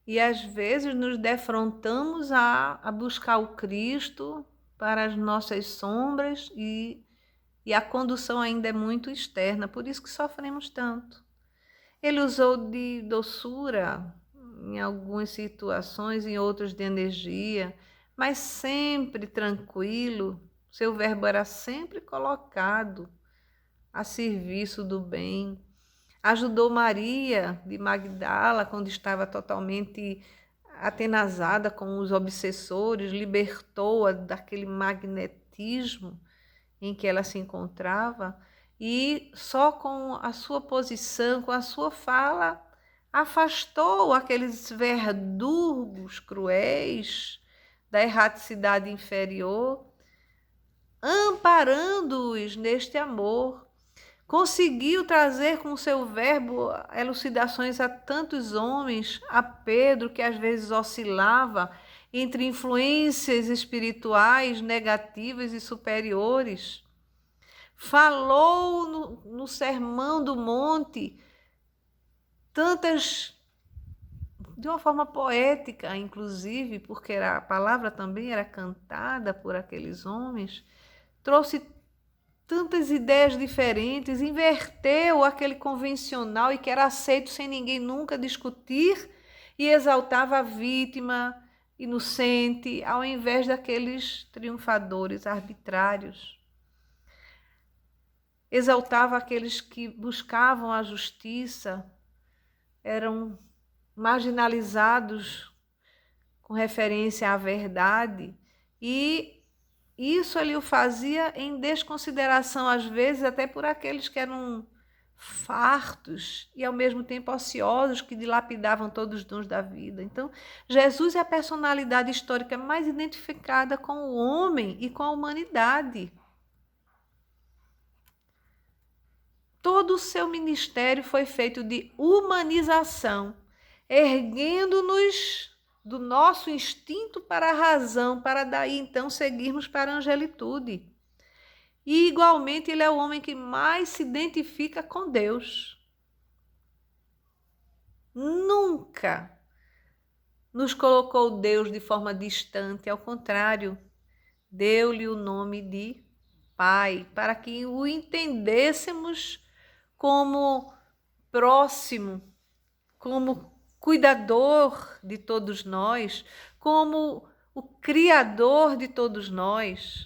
E às vezes nos defrontamos a buscar o Cristo para as nossas sombras e a condução ainda é muito externa, por isso que sofremos tanto. Ele usou de doçura em algumas situações, em outras de energia, mas sempre tranquilo. Seu verbo era sempre colocado a serviço do bem. Ajudou Maria de Magdala quando estava totalmente atenazada com os obsessores, libertou-a daquele magnetismo em que ela se encontrava e só com a sua posição, com a sua fala, afastou aqueles verdugos cruéis da erraticidade inferior, amparando-os neste amor. Conseguiu trazer com seu verbo elucidações a tantos homens, a Pedro, que às vezes oscilava entre influências espirituais negativas e superiores. Falou no Sermão do Monte tantas, de uma forma poética, inclusive, porque a palavra também era cantada por aqueles homens, trouxe tantas ideias diferentes, inverteu aquele convencional e que era aceito sem ninguém nunca discutir e exaltava a vítima inocente, ao invés daqueles triunfadores arbitrários. Exaltava aqueles que buscavam a justiça, eram marginalizados com referência à verdade, e isso ele o fazia em desconsideração, às vezes, até por aqueles que eram fartos e, ao mesmo tempo, ociosos, que dilapidavam todos os dons da vida. Então, Jesus é a personalidade histórica mais identificada com o homem e com a humanidade. Todo o seu ministério foi feito de humanização, erguendo-nos do nosso instinto para a razão, para daí então seguirmos para a angelitude. E igualmente ele é o homem que mais se identifica com Deus. Nunca nos colocou Deus de forma distante, ao contrário, deu-lhe o nome de Pai, para que o entendêssemos como próximo, como cuidador de todos nós, como o criador de todos nós.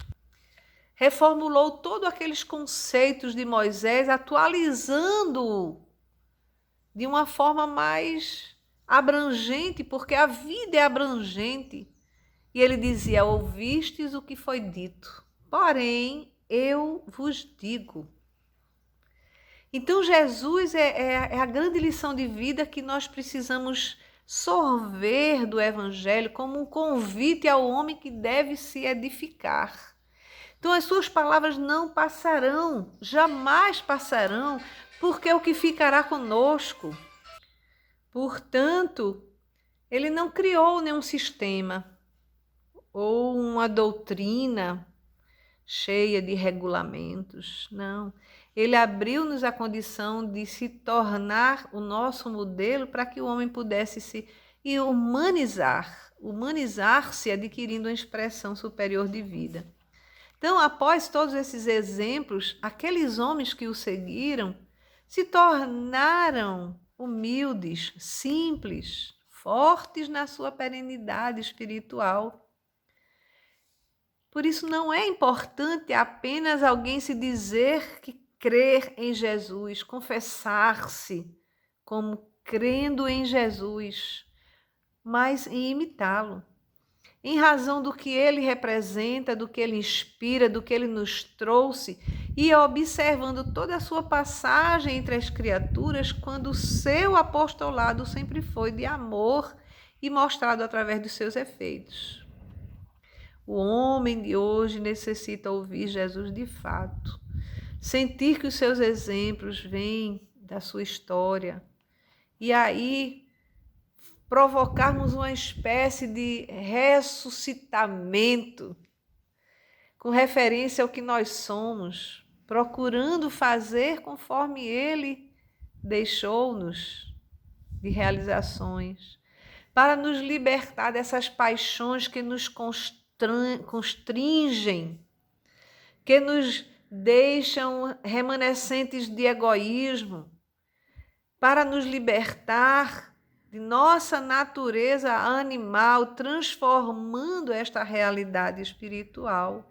Reformulou todos aqueles conceitos de Moisés, atualizando-o de uma forma mais abrangente, porque a vida é abrangente. E ele dizia: ouvistes o que foi dito, porém eu vos digo. Então Jesus é a grande lição de vida que nós precisamos sorver do Evangelho como um convite ao homem que deve se edificar. Então as suas palavras não passarão, jamais passarão, porque é o que ficará conosco. Portanto, ele não criou nenhum sistema ou uma doutrina cheia de regulamentos, não. Ele abriu-nos a condição de se tornar o nosso modelo para que o homem pudesse se humanizar-se, adquirindo uma expressão superior de vida. Então, após todos esses exemplos, aqueles homens que o seguiram se tornaram humildes, simples, fortes na sua perenidade espiritual. Por isso não é importante apenas alguém se dizer que crer em Jesus, confessar-se como crendo em Jesus, mas em imitá-lo. Em razão do que ele representa, do que ele inspira, do que ele nos trouxe, e observando toda a sua passagem entre as criaturas, quando o seu apostolado sempre foi de amor e mostrado através dos seus efeitos. O homem de hoje necessita ouvir Jesus de fato, sentir que os seus exemplos vêm da sua história e aí provocarmos uma espécie de ressuscitamento com referência ao que nós somos, procurando fazer conforme ele deixou-nos de realizações. para nos libertar dessas paixões que nos constringem, que nos deixam remanescentes de egoísmo, para nos libertar de nossa natureza animal, transformando esta realidade espiritual